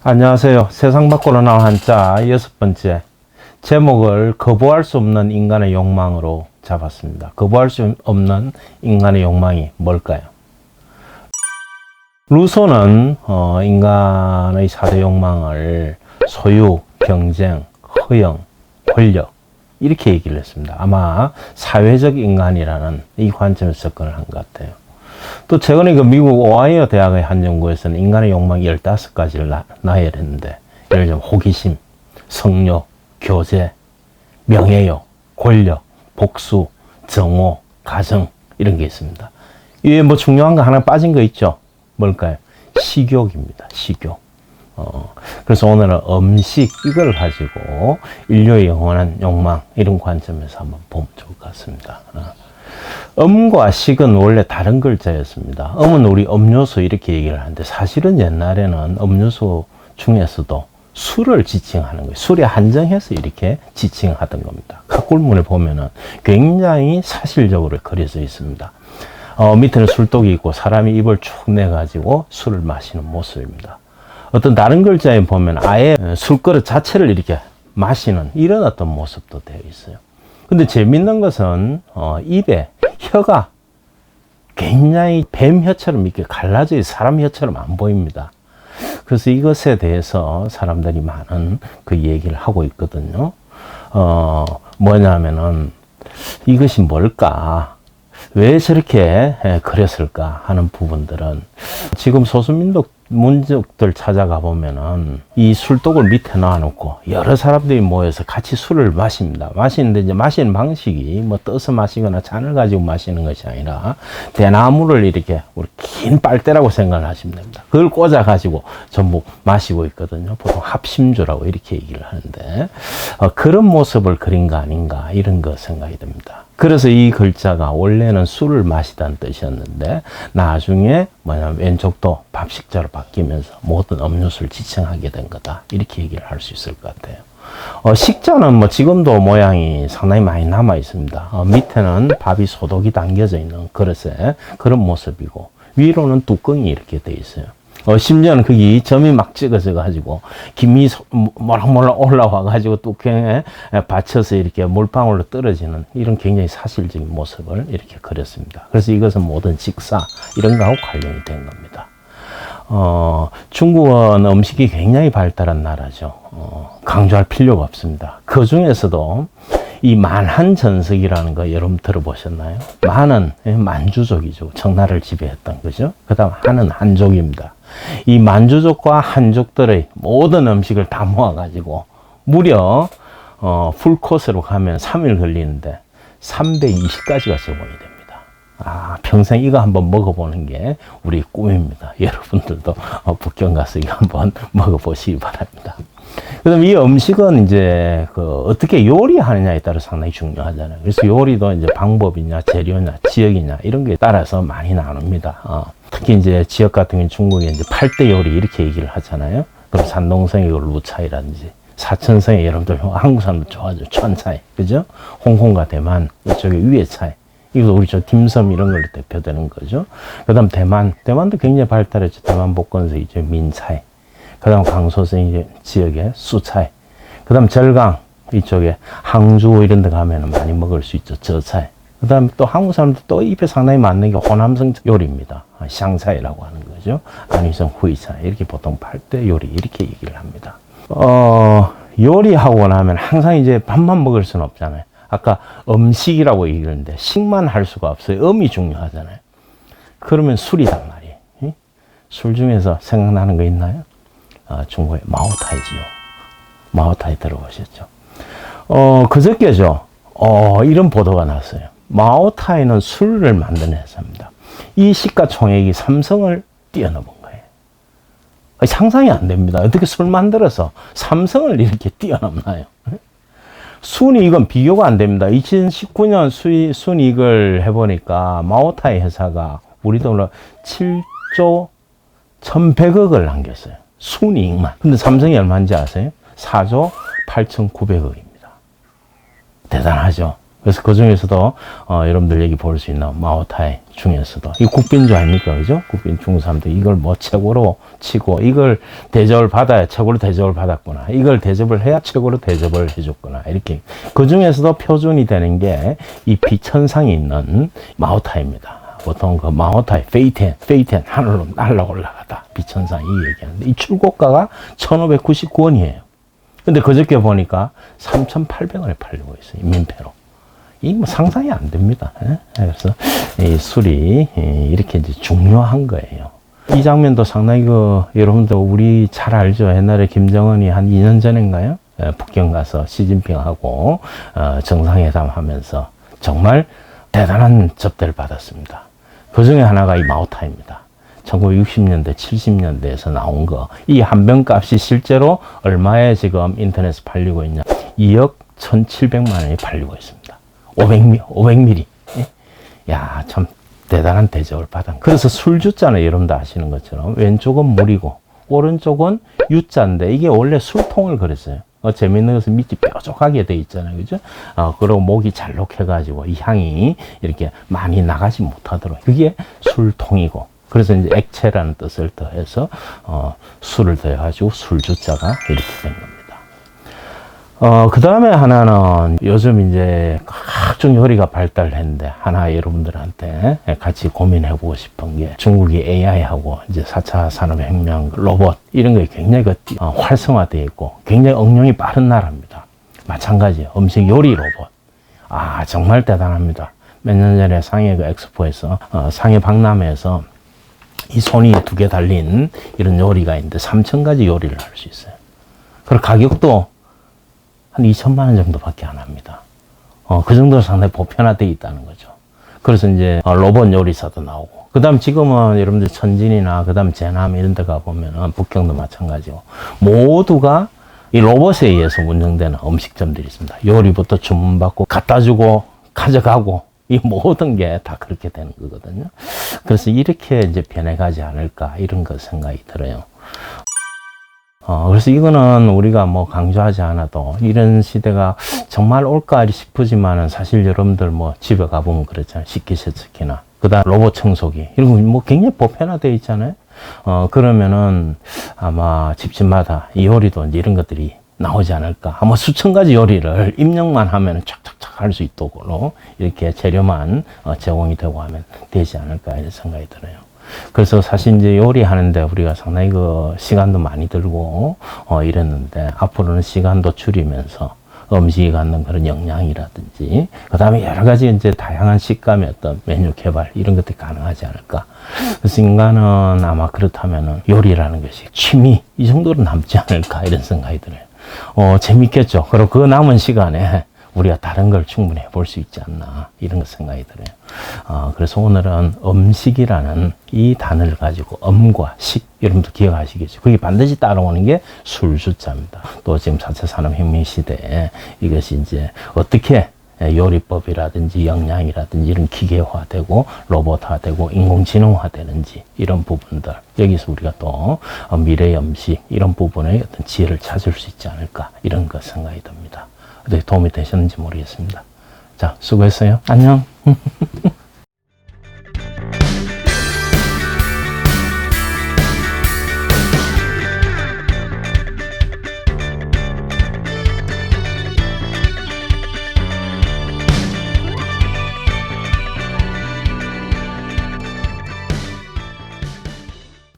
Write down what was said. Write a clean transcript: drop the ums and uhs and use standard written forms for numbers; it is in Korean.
안녕하세요. 세상 밖으로 나온 한자 6번째. 제목을 거부할 수 없는 인간의 욕망으로 잡았습니다. 거부할 수 없는 인간의 욕망이 뭘까요? 루소는 인간의 4대 욕망을 소유, 경쟁, 허영, 권력 이렇게 얘기를 했습니다. 아마 사회적 인간이라는 이 관점에서 접근을 한 것 같아요. 또 최근에 그 미국 오하이오 대학의 한 연구에서는 인간의 욕망이 15가지를 나열했는데, 예를 들면 호기심, 성욕, 교제, 명예욕, 권력, 복수, 정오, 가정 이런 게 있습니다. 이에 뭐 중요한 거 하나 빠진 거 있죠? 뭘까요? 식욕입니다. 식욕. 그래서 오늘은 음식 이걸 가지고 인류의 영원한 욕망 이런 관점에서 한번 보면 좋을 것 같습니다. 음과 식은 원래 다른 글자였습니다. 음은 우리 음료수 이렇게 얘기를 하는데, 사실은 옛날에는 음료수 중에서도 술을 지칭하는 거예요. 술에 한정해서 이렇게 지칭하던 겁니다. 각골문에 보면은 굉장히 사실적으로 그려져 있습니다. 밑에는 술독이 있고 사람이 입을 쭉 내가지고 술을 마시는 모습입니다. 어떤 다른 글자에 보면 아예 술그릇 자체를 이렇게 마시는 이런 어떤 모습도 되어 있어요. 근데 재밌는 것은 입에 혀가 굉장히 뱀 혀처럼 이렇게 갈라져 있어요. 사람 혀처럼 안 보입니다. 그래서 이것에 대해서 사람들이 많은 그 얘기를 하고 있거든요. 뭐냐면은 이것이 뭘까? 왜 저렇게 그렸을까 하는 부분들은, 지금 소수민족들 찾아가 보면은 이 술독을 밑에 놔놓고 여러 사람들이 모여서 같이 술을 마십니다. 마시는데 이제 마시는 방식이 뭐 떠서 마시거나 잔을 가지고 마시는 것이 아니라 대나무를 이렇게 우리 긴 빨대라고 생각을 하시면 됩니다. 그걸 꽂아 가지고 전부 마시고 있거든요. 보통 합심주라고 이렇게 얘기를 하는데, 그런 모습을 그린 거 아닌가 이런 거 생각이 듭니다. 그래서 이 글자가 원래는 술을 마시다는 뜻이었는데, 나중에 뭐냐면 왼쪽도 밥식자로 바뀌면서 모든 음료수를 지칭하게 된 거다, 이렇게 얘기를 할 수 있을 것 같아요. 식자는 뭐 지금도 모양이 상당히 많이 남아 있습니다. 밑에는 밥이 소독이 담겨져 있는 그릇에 그런 모습이고, 위로는 뚜껑이 이렇게 돼 있어요. 심지어는 거기 점이 막 찍어져 가지고 김이 모락모락 올라와 가지고 뚜껑에 받쳐서 이렇게 물방울로 떨어지는 이런 굉장히 사실적인 모습을 이렇게 그렸습니다. 그래서 이것은 모든 직사 이런 거하고 관련이 된 겁니다. 중국은 음식이 굉장히 발달한 나라죠. 강조할 필요가 없습니다. 그 중에서도 이 만한전석이라는 거 여러분 들어보셨나요? 만은 만주족이죠. 청나라를 지배했던 거죠. 그 다음 한은 한족입니다. 이 만주족과 한족들의 모든 음식을 다 모아가지고 무려 풀코스로 가면 3일 걸리는데 320가지가 제공이 됩니다. 평생 이거 한번 먹어보는 게 우리 꿈입니다. 여러분들도 북경 가서 이거 한번 먹어보시기 바랍니다. 그다음 이 음식은 이제 어떻게 요리하느냐에 따라 상당히 중요하잖아요. 그래서 요리도 이제 방법이냐, 재료냐, 지역이냐 이런 게 따라서 많이 나눕니다. 특히 이제 지역 같은 경우는 중국에 이제 8대 요리 이렇게 얘기를 하잖아요. 그럼 산동성의 루차이라든지, 사천성의 여러분들 한국 사람들 좋아하죠. 촨차이, 그죠? 홍콩과 대만 이쪽에 위에차이. 이거 우리 저 딤섬 이런 걸로 대표되는 거죠. 그다음 대만도 굉장히 발달했죠. 대만 복건서 이제 민차이. 그 다음 강소성 이제 지역에 수차이. 그 다음 절강 이쪽에 항주 이런 데 가면 많이 먹을 수 있죠. 저차이. 그 다음 또 한국 사람들 또 입에 상당히 맞는 게 호남성 요리입니다. 샹차이라고 하는 거죠. 안위성 후이차이. 이렇게 보통 8대 요리 이렇게 얘기를 합니다. 요리하고 나면 항상 이제 밥만 먹을 수는 없잖아요. 아까 음식이라고 얘기를 했는데 식만 할 수가 없어요. 음이 중요하잖아요. 그러면 술이단 말이에요. 술 중에서 생각나는 거 있나요? 중국의 마오타이지요. 마오타이 들어보셨죠? 그저께죠. 이런 보도가 났어요. 마오타이는 술을 만드는 회사입니다. 이 시가총액이 삼성을 뛰어넘은 거예요. 상상이 안 됩니다. 어떻게 술 만들어서 삼성을 이렇게 뛰어넘나요? 순이익은 비교가 안 됩니다. 2019년 순이익을 해보니까 마오타이 회사가 우리 돈으로 7조 1100억을 남겼어요. 순이익만. 근데 삼성이 얼마인지 아세요? 4조 8,900억입니다. 대단하죠? 그래서 그 중에서도 여러분들 여기 볼 수 있는 마오타이 중에서도 이 국빈주 아닙니까, 그죠? 국빈 중사람들 이걸 뭐 최고로 치고 이걸 대접을 받아야 최고로 대접을 받았구나. 이걸 대접을 해야 최고로 대접을 해줬구나. 이렇게 그 중에서도 표준이 되는 게 이 비천상이 있는 마오타이입니다. 보통 그 마오타이 페이텐 하늘로 날라 올라가다 비천상 이 얘기하는데 이 출고가가 1,599원이에요. 근데 그저께 보니까 3,800원에 팔리고 있어요. 민폐로. 이 뭐 상상이 안 됩니다. 그래서 이 술이 이렇게 이제 중요한 거예요. 이 장면도 상당히 여러분들 우리 잘 알죠. 옛날에 김정은이 한 2년 전인가요? 북경 가서 시진핑하고 정상회담 하면서 정말 대단한 접대를 받았습니다. 그 중에 하나가 이 마오타입니다. 1960년대, 70년대에서 나온 거. 이 한 병 값이 실제로 얼마에 지금 인터넷에 팔리고 있냐? 2억 1,700만 원이 팔리고 있습니다. 500ml. 야, 참 대단한 대접을 받은. 그래서 술주자는 여러분도 아시는 것처럼 왼쪽은 물이고 오른쪽은 유자인데 이게 원래 술통을 그랬어요. 재밌는 것은 밑이 뾰족하게 돼 있잖아요. 그죠? 그리고 목이 잘록해가지고 이 향이 이렇게 많이 나가지 못하도록. 그게 술통이고. 그래서 이제 액체라는 뜻을 더해서, 술을 더해가지고 술주자가 이렇게 된 겁니다. 그 다음에 하나는 요즘 이제 각종 요리가 발달했는데 하나 여러분들한테 같이 고민해보고 싶은 게 중국이 AI하고 이제 4차 산업혁명 로봇 이런 게 굉장히 활성화되어 있고 굉장히 응용이 빠른 나라입니다. 마찬가지예요. 음식 요리 로봇. 정말 대단합니다. 몇 년 전에 상해 그 엑스포에서 상해 박람회에서 이 손이 2개 달린 이런 요리가 있는데 3,000가지 요리를 할 수 있어요. 그리고 가격도 한 2천만 원 정도밖에 안 합니다. 그 정도로 상당히 보편화되어 있다는 거죠. 그래서 이제 로봇 요리사도 나오고. 그 다음 지금은 여러분들 천진이나 그 다음 제남 이런 데 가보면은 북경도 마찬가지고. 모두가 이 로봇에 의해서 운영되는 음식점들이 있습니다. 요리부터 주문받고 갖다 주고 가져가고 이 모든 게 다 그렇게 되는 거거든요. 그래서 이렇게 이제 변해가지 않을까 이런 거 생각이 들어요. 그래서 이거는 우리가 뭐 강조하지 않아도 이런 시대가 정말 올까 싶으지만은 사실 여러분들 뭐 집에 가보면 그렇잖아요. 식기세척기나 그 다음 로봇 청소기 이런 거 뭐 굉장히 보편화되어 있잖아요. 그러면은 아마 집집마다 이 요리도 이제 이런 것들이 나오지 않을까. 아마 수천 가지 요리를 입력만 하면 착착착 할 수 있도록 이렇게 재료만 제공이 되고 하면 되지 않을까 이런 생각이 들어요. 그래서 사실 이제 요리하는데 우리가 상당히 그 시간도 많이 들고 이랬는데 앞으로는 시간도 줄이면서 음식이 갖는 그런 영양이라든지 그 다음에 여러 가지 이제 다양한 식감의 어떤 메뉴 개발 이런 것들이 가능하지 않을까. 그래서 인간은 아마 그렇다면은 요리라는 것이 취미 이 정도로 남지 않을까 이런 생각이 들어요. 재밌겠죠. 그리고 그 남은 시간에 우리가 다른 걸 충분히 해볼 수 있지 않나 이런 거 생각이 들어요. 그래서 오늘은 음식이라는 이 단어를 가지고 음과 식 여러분도 기억하시겠죠. 그게 반드시 따라오는 게 술주자입니다. 또 지금 4차 산업혁명 시대에 이것이 이제 어떻게 요리법이라든지 영양이라든지 이런 기계화되고 로봇화되고 인공지능화되는지 이런 부분들 여기서 우리가 또 미래의 음식 이런 부분의 어떤 지혜를 찾을 수 있지 않을까 이런 거 생각이 듭니다. 어떻게 도움이 되셨는지 모르겠습니다. 자, 수고했어요. 안녕.